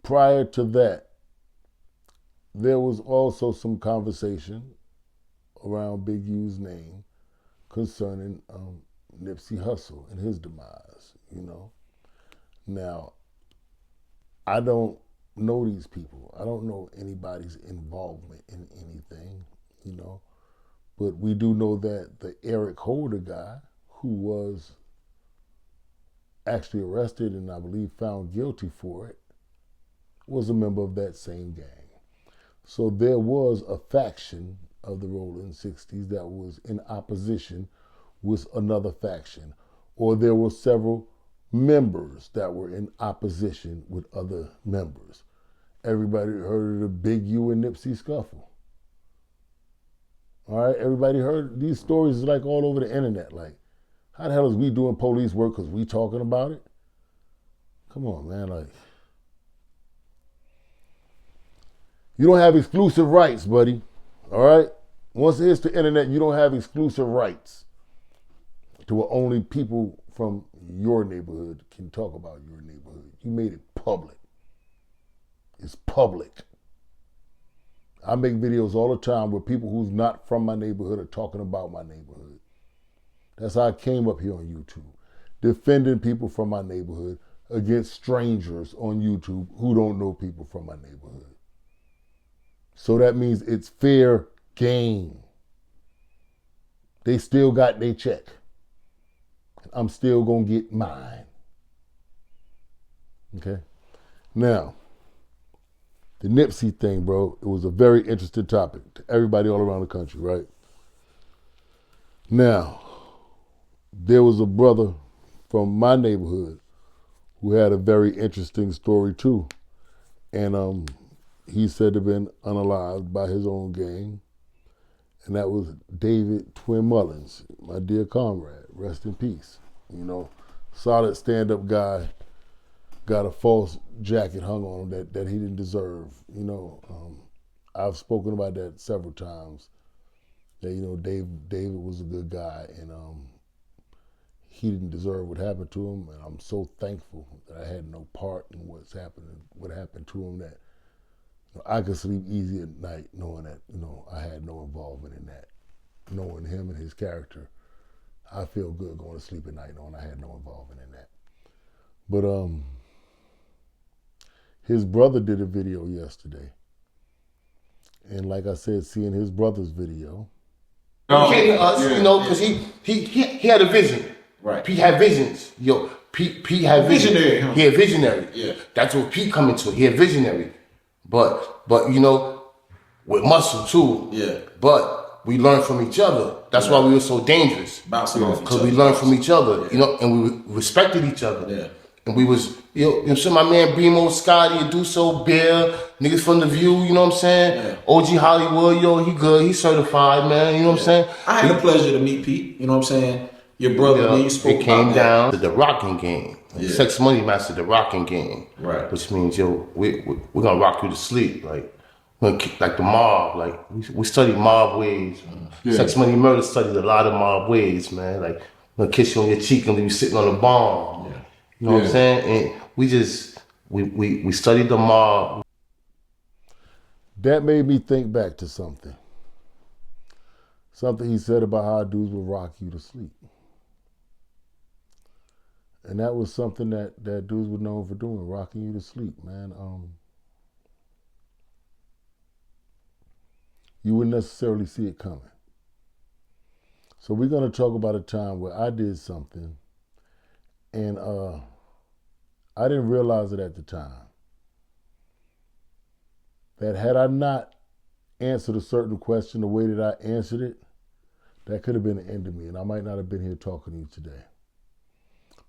prior to that, there was also some conversation around Big U's name concerning Nipsey Hussle and his demise, you know. Now, I don't know these people. I don't know anybody's involvement in anything, you know. But we do know that the Eric Holder guy, who was actually arrested and I believe found guilty for it, was a member of that same gang. So there was a faction of the Rollin 60s that was in opposition with another faction, or there were several members that were in opposition with other members. Everybody heard of the Big U and Nipsey scuffle. All right, everybody heard these stories like all over the internet. Like, how the hell is we doing police work because we talking about it? Come on, man. Like, you don't have exclusive rights, buddy. All right? Once it hits the internet, you don't have exclusive rights to where only people from your neighborhood can talk about your neighborhood. You made it public. It's public. I make videos all the time where people who's not from my neighborhood are talking about my neighborhood. That's how I came up here on YouTube, defending people from my neighborhood against strangers on YouTube who don't know people from my neighborhood. So that means it's fair game. They still got their check. I'm still gonna get mine. Okay? Now, the Nipsey thing, bro, it was a very interesting topic to everybody all around the country, right? Now, there was a brother from my neighborhood who had a very interesting story too. And he said to have been unalived by his own gang. And that was David Twin Mullins, my dear comrade, rest in peace. You know, solid stand-up guy, got a false jacket hung on him that he didn't deserve. You know, I've spoken about that several times. That, you know, David was a good guy, and he didn't deserve what happened to him. And I'm so thankful that I had no part in what happened to him, that I could sleep easy at night knowing that, you know, I had no involvement in that. Knowing him and his character, I feel good going to sleep at night knowing I had no involvement in that. But his brother did a video yesterday. And like I said, seeing his brother's video. He came to us, you know, because he had a vision. Right. Pete had visions. Yo, Pete had visionary. He had visionary. Yeah. That's what Pete coming to. He had visionary. But you know, with muscle too. Yeah. But we learned from each other. That's why we were so dangerous. Bouncing off each other. Because we learned from each other, you know, and we respected each other. Yeah. And we was, you know, so my man Bremo, Scotty, Do So, Bill, niggas from The View, you know what I'm saying? Yeah. OG Hollywood, yo, he good, he certified, man, you know what I'm saying? I had the pleasure to meet Pete, you know what I'm saying? Your brother, you spoke it came about down to the rocking game. Yeah. Sex Money mastered the rocking game. Right. Which means, yo, we're gonna rock you to sleep. Like, we're gonna kick like the mob. Like, we study mob ways. Yeah. Sex Money Murder studies a lot of mob ways, man. Like, we're gonna kiss you on your cheek and leave you sitting on a bomb. Yeah. You know what I'm saying? And we studied the mob. That made me think back to something. Something he said about how dudes will rock you to sleep. And that was something that dudes were known for doing, rocking you to sleep, man. You wouldn't necessarily see it coming. So we're gonna talk about a time where I did something and I didn't realize it at the time. That had I not answered a certain question the way that I answered it, that could have been the end of me, and I might not have been here talking to you today.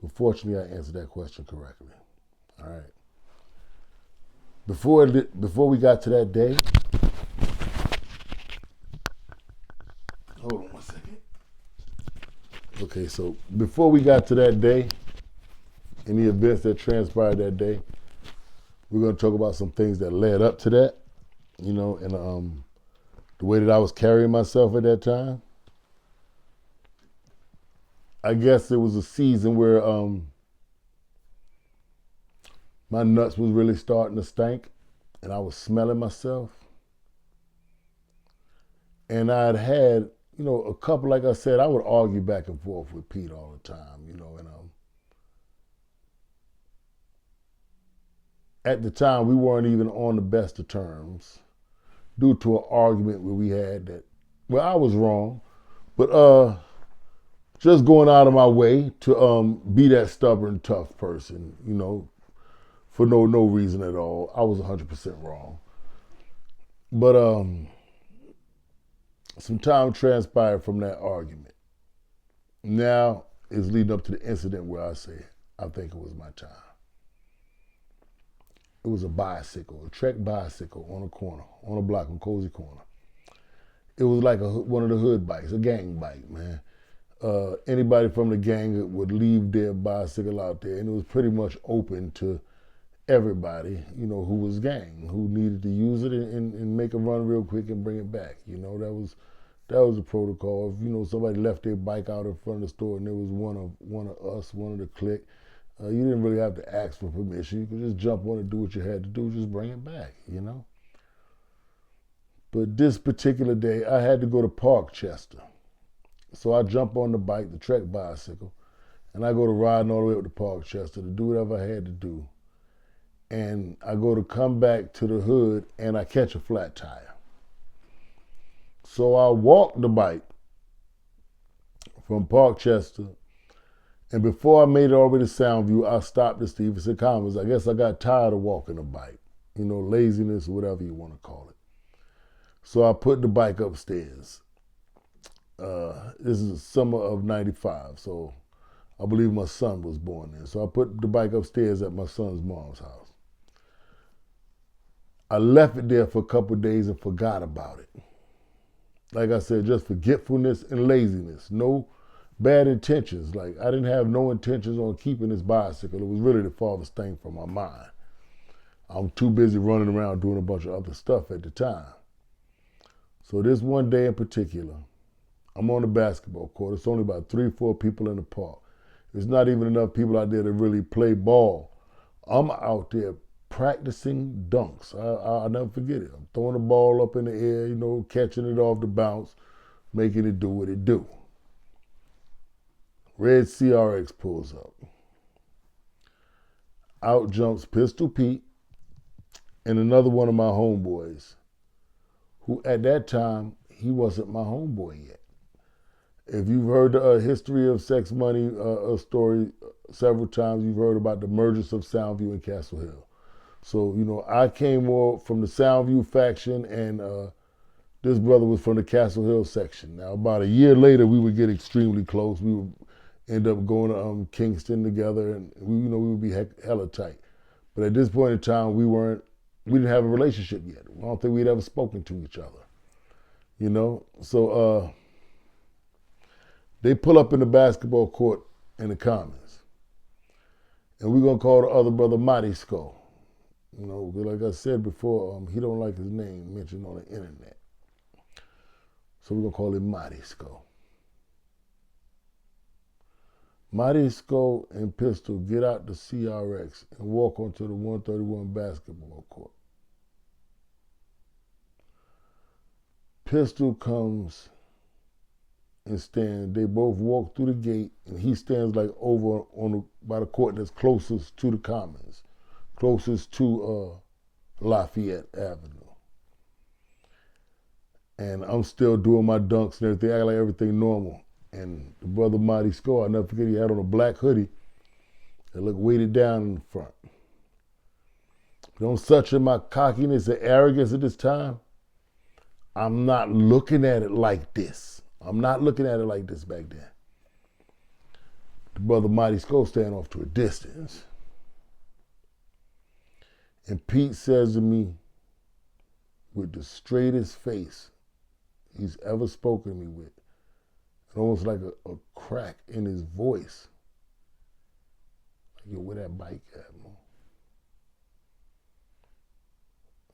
But fortunately, I answered that question correctly. All right. Before we got to that day, hold on one second. Okay, so before we got to that day, in the events that transpired that day, we're going to talk about some things that led up to that, you know, and the way that I was carrying myself at that time. I guess it was a season where my nuts was really starting to stink, and I was smelling myself. And I'd had, a couple, like I said, I would argue back and forth with Pete all the time, and at the time we weren't even on the best of terms due to an argument where we had that, well, I was wrong, but just going out of my way to be that stubborn, tough person, for no reason at all. I was 100% wrong. But some time transpired from that argument. Now it's leading up to the incident where I say, I think it was my time. It was a bicycle, a Trek bicycle on a corner, on a block on Cozy Corner. It was like one of the hood bikes, a gang bike, man. Anybody from the gang would leave their bicycle out there, and it was pretty much open to everybody, who was gang, who needed to use it and make a run real quick and bring it back. That was the protocol. If somebody left their bike out in front of the store and there was one of us, one of the clique, you didn't really have to ask for permission. You could just jump on and do what you had to do, just bring it back. But this particular day, I had to go to Parkchester. So I jump on the bike, the Trek bicycle, and I go to riding all the way up to Parkchester to do whatever I had to do. And I go to come back to the hood and I catch a flat tire. So I walk the bike from Parkchester, and before I made it all the way to Soundview, I stopped at Stevenson Commons. I guess I got tired of walking the bike, laziness or whatever you want to call it. So I put the bike upstairs. This is the summer of '95, so I believe my son was born then. So I put the bike upstairs at my son's mom's house. I left it there for a couple of days and forgot about it. Like I said, just forgetfulness and laziness. No bad intentions. Like, I didn't have no intentions on keeping this bicycle. It was really the farthest thing from my mind. I'm too busy running around doing a bunch of other stuff at the time. So this one day in particular, I'm on the basketball court. It's only about 3 or 4 people in the park. There's not even enough people out there to really play ball. I'm out there practicing dunks. I'll never forget it. I'm throwing the ball up in the air, catching it off the bounce, making it do what it do. Red CRX pulls up. Out jumps Pistol Pete and another one of my homeboys, who at that time, he wasn't my homeboy yet. If you've heard the history of Sex Money story several times, you've heard about the emergence of Soundview and Castle Hill. So, I came more from the Soundview faction, and this brother was from the Castle Hill section. Now, about a year later, we would get extremely close. We would end up going to Kingston together, and we would be hella tight. But at this point in time, we didn't have a relationship yet. I don't think we'd ever spoken to each other, So they pull up in the basketball court in the Commons, and we're gonna call the other brother Mighty Skull. Like I said before, he don't like his name mentioned on the internet. So we're gonna call him Mighty Skull. Mighty Skull and Pistol get out the CRX and walk onto the 131 basketball court. Pistol comes and stands. They both walk through the gate, and he stands like over by the court that's closest to the Commons, closest to Lafayette Avenue. And I'm still doing my dunks and everything, acting like everything normal. And the brother Mighty Skull, I'll never forget, he had on a black hoodie that looked weighted down in the front. Don't such in my cockiness and arrogance at this time, I'm not looking at it like this. I'm not looking at it like this back then. The brother Mighty Skull stand off to a distance. And Pete says to me, with the straightest face he's ever spoken to me with, and almost like a crack in his voice, like, yo, where that bike at, man?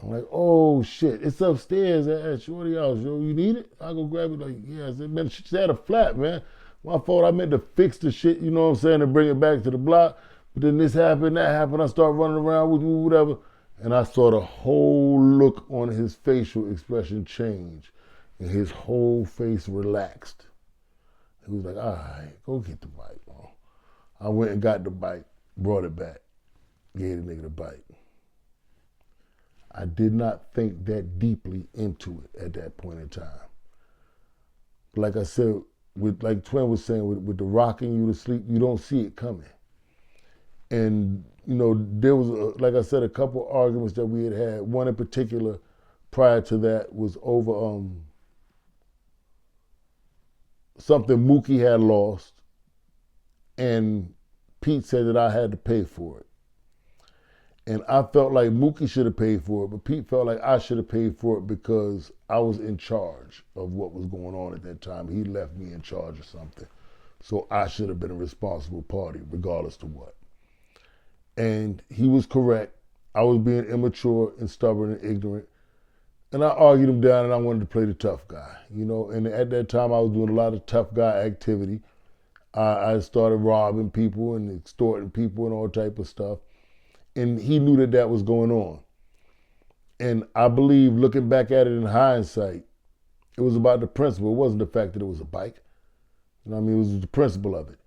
I'm like, oh shit, it's upstairs at Shorty house, yo, you need it? I'll go grab it. Like, yeah, I said, man, she had a flat, man. My fault, I meant to fix the shit, you know what I'm saying, and bring it back to the block. But then this happened, that happened. I start running around with you, whatever. And I saw the whole look on his facial expression change. And his whole face relaxed. He was like, all right, go get the bike. I went and got the bike, brought it back, gave the nigga the bike. I did not think that deeply into it at that point in time. Like I said, like Twin was saying, with the rocking you to sleep, you don't see it coming. And, you know, there was, like I said, a couple arguments that we had. One in particular prior to that was over something Mookie had lost, and Pete said that I had to pay for it. And I felt like Mookie should have paid for it, but Pete felt like I should have paid for it because I was in charge of what was going on at that time. He left me in charge of something. So I should have been a responsible party, regardless to what. And he was correct. I was being immature and stubborn and ignorant. And I argued him down, and I wanted to play the tough guy, you know. And at that time, I was doing a lot of tough guy activity. I started robbing people and extorting people and all type of stuff. And he knew that that was going on. And I believe, looking back at it in hindsight, it was about the principle. It wasn't the fact that it was a bike. You know what I mean? It was the principle of it.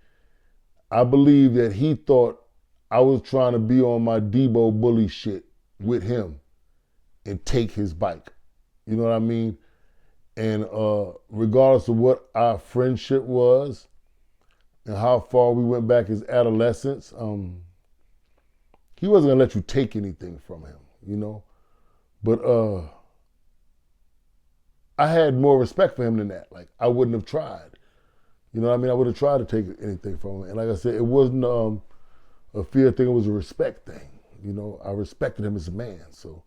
I believe that he thought I was trying to be on my Debo bully shit with him and take his bike. You know what I mean? And regardless of what our friendship was and how far we went back as adolescents, he wasn't gonna let you take anything from him, you know? But I had more respect for him than that. Like, I wouldn't have tried. You know what I mean? I would have tried to take anything from him. And like I said, it wasn't a fear thing, it was a respect thing. You know, I respected him as a man, so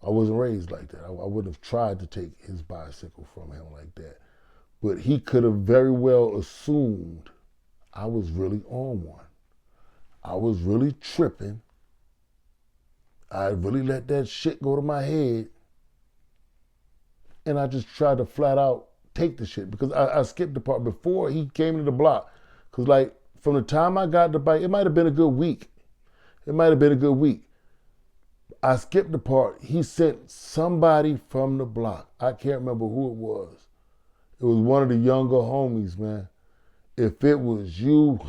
I wasn't raised like that. I wouldn't have tried to take his bicycle from him like that. But he could have very well assumed I was really on one. I was really tripping. I really let that shit go to my head. And I just tried to flat out take the shit because I skipped the part before he came to the block. Because like from the time I got the bike, it might have been a good week. I skipped the part. He sent somebody from the block. I can't remember who it was. It was one of the younger homies, man. If it was you,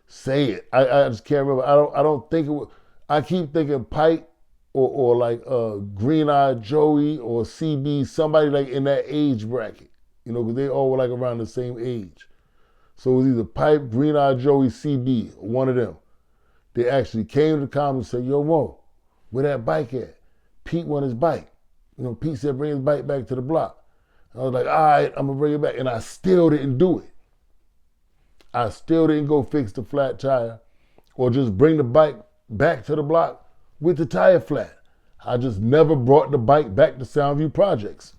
say it. I just can't remember. I don't think it was. I keep thinking Pike or like Green Eyed Joey or CB, somebody like in that age bracket, you know, because they all were like around the same age. So it was either Pipe, Green Eyed Joey, CB, one of them. They actually came to the comments and said, yo, Mo, where that bike at? Pete want his bike. You know, Pete said bring his bike back to the block. I was like, all right, I'm gonna bring it back. And I still didn't do it. I still didn't go fix the flat tire or just bring the bike back to the block with the tire flat. I just never brought the bike back to Soundview Projects.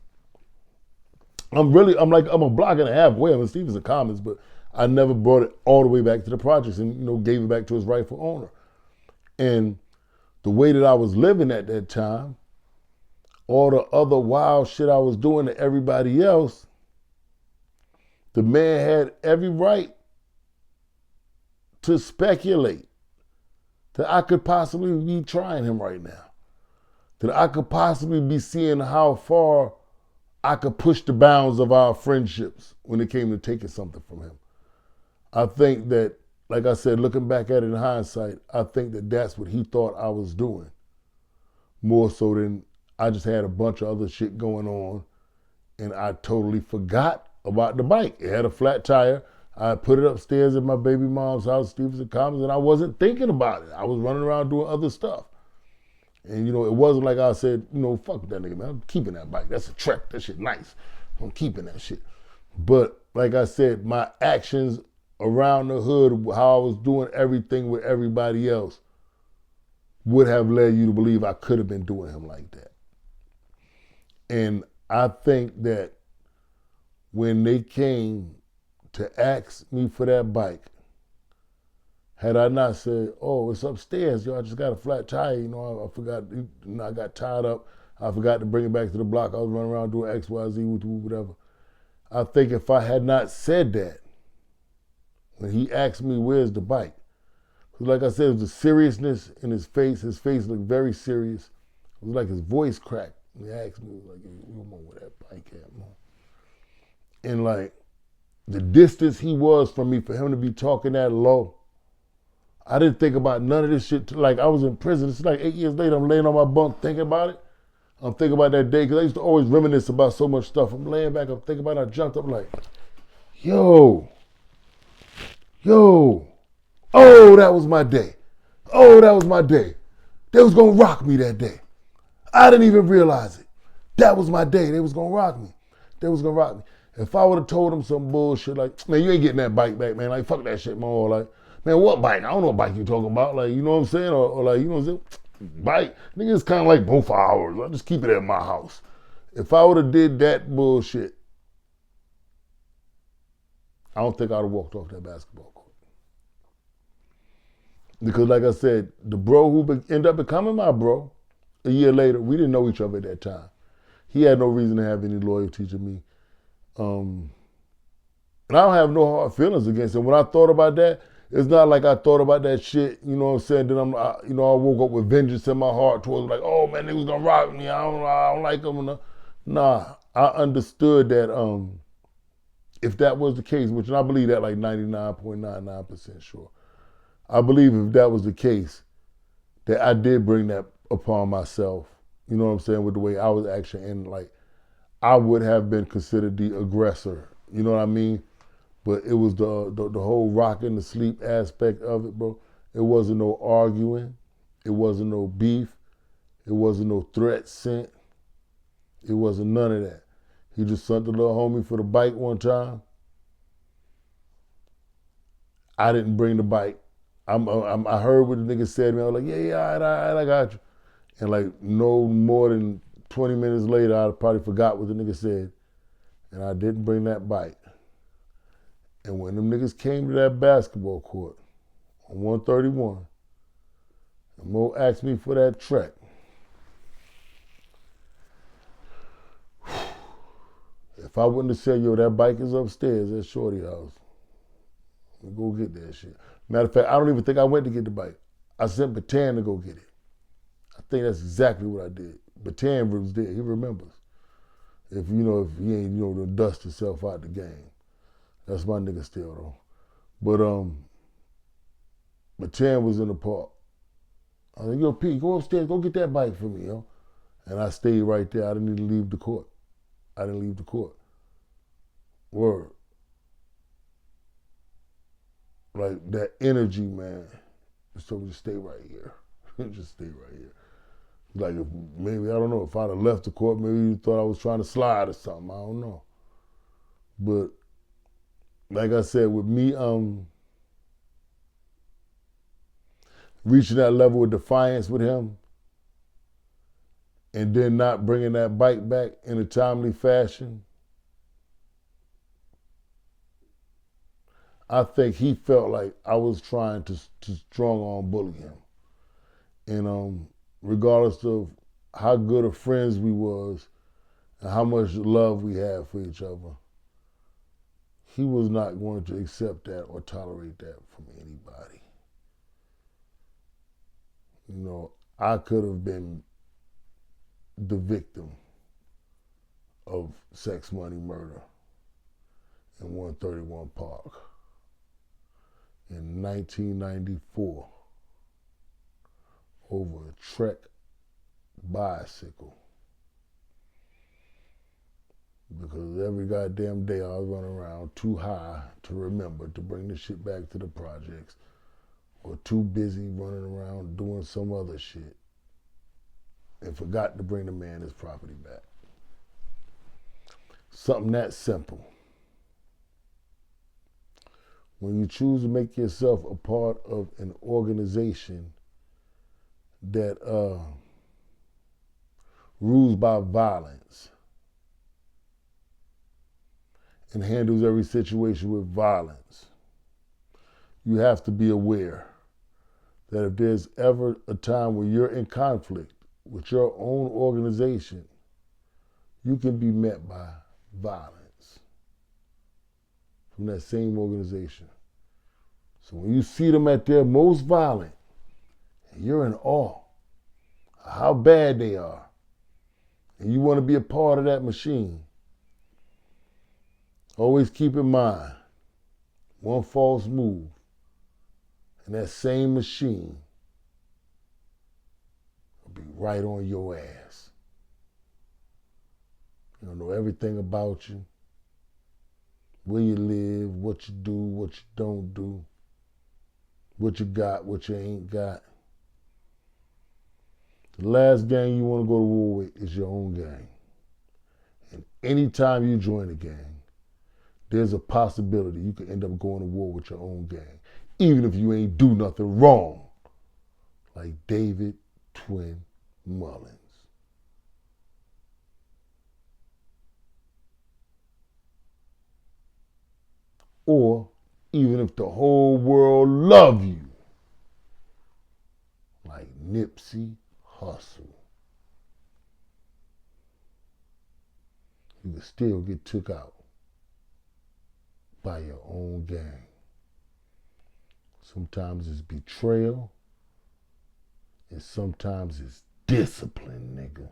I'm a block and a half away. I'm in Stevenson Commons, but I never brought it all the way back to the projects and, you know, gave it back to his rightful owner. And the way that I was living at that time, all the other wild shit I was doing to everybody else, the man had every right to speculate that I could possibly be trying him right now, that I could possibly be seeing how far I could push the bounds of our friendships when it came to taking something from him. I think that, like I said, looking back at it in hindsight, I think that that's what he thought I was doing, more so than I just had a bunch of other shit going on and I totally forgot about the bike. It had a flat tire. I put it upstairs at my baby mom's house, Stevenson Commons, and I wasn't thinking about it. I was running around doing other stuff. And, you know, it wasn't like I said, you know, fuck that nigga, man. I'm keeping that bike. That's a Trek. That shit nice. I'm keeping that shit. But, like I said, my actions around the hood, how I was doing everything with everybody else, would have led you to believe I could have been doing him like that. And I think that when they came to ask me for that bike, had I not said, oh, it's upstairs, yo, I just got a flat tire, you know, I forgot, you know, I got tied up, I forgot to bring it back to the block, I was running around doing X, Y, Z, whatever. I think if I had not said that, when he asked me, where's the bike? Like I said, it was the seriousness in his face. His face looked very serious. It was like his voice cracked. He asked me, like, hey, you know where that bike at, man? And like, the distance he was from me, for him to be talking that low, I didn't think about none of this shit. Like, I was in prison. It's like 8 years later, I'm laying on my bunk thinking about it. I'm thinking about that day, because I used to always reminisce about so much stuff. I'm laying back, I'm thinking about it, I jumped up like, yo, oh, that was my day. Oh, that was my day. They was gonna rock me that day. I didn't even realize it. That was my day. They was gonna rock me. They was gonna rock me. If I would have told them some bullshit like, man, you ain't getting that bike back, man. Like, fuck that shit, man. Or like, man, what bike? I don't know what bike you talking about. Like, you know what I'm saying? Or like, you know what I'm saying? Bike. Nigga, it's kind of like both ours. I'll just keep it at my house. If I would have did that bullshit, I don't think I'd have walked off that basketball court. Because like I said, the bro who ended up becoming my bro, a year later, we didn't know each other at that time. He had no reason to have any loyalty to me. And I don't have no hard feelings against him. When I thought about that, it's not like I thought about that shit, you know what I'm saying? Then I woke up with vengeance in my heart towards like, oh man, they was gonna rock me. I don't like them. Nah, I understood that if that was the case, which I believe that like 99.99% sure. I believe if that was the case, that I did bring that upon myself, you know what I'm saying, with the way I was acting, and like I would have been considered the aggressor, you know what I mean? But it was the whole rocking the sleep aspect of it, bro. It wasn't no arguing, it wasn't no beef, it wasn't no threat sent, it wasn't none of that. He just sent the little homie for the bike one time. I didn't bring the bike. I heard what the nigga said to me. I was like, yeah, all right, I got you. And like no more than 20 minutes later, I probably forgot what the nigga said. And I didn't bring that bike. And when them niggas came to that basketball court on 131, and Mo asked me for that track, if I wouldn't have said, yo, that bike is upstairs at Shorty house, go get that shit. Matter of fact, I don't even think I went to get the bike. I sent Batan to go get it. I think that's exactly what I did. Batan was there. He remembers. If he ain't, to dust himself out the game. That's my nigga still though. But Batan was in the park. I was like, yo, Pete, go upstairs, go get that bike for me, yo. And I stayed right there. I didn't even leave the court. Word. Like that energy, man. So just stay right here. Just stay right here. Like if maybe, I don't know, if I'd have left the court, maybe you thought I was trying to slide or something. I don't know. But like I said, with me reaching that level of defiance with him and then not bringing that bike back in a timely fashion, I think he felt like I was trying to strong arm bully him. And regardless of how good of friends we was and how much love we had for each other, he was not going to accept that or tolerate that from anybody. You know, I could have been the victim of sex, money, murder in 131 Park in 1994 over a Trek bicycle. Because every goddamn day I was running around too high to remember to bring the shit back to the projects, or too busy running around doing some other shit and forgot to bring the man his property back. Something that simple. When you choose to make yourself a part of an organization that rules by violence and handles every situation with violence, you have to be aware that if there's ever a time where you're in conflict with your own organization, you can be met by violence from that same organization. So when you see them at their most violent, you're in awe of how bad they are, and you want to be a part of that machine. Always keep in mind, one false move, and that same machine will be right on your ass. They'll know everything about you, where you live, what you do, what you don't do, what you got, what you ain't got. The last gang you want to go to war with is your own gang. And anytime you join a gang, there's a possibility you could end up going to war with your own gang, even if you ain't do nothing wrong, like David Twin Mullins. Or even if the whole world love you, like Nipsey Hussle. You can still get took out by your own gang. Sometimes it's betrayal, and sometimes it's discipline, nigga.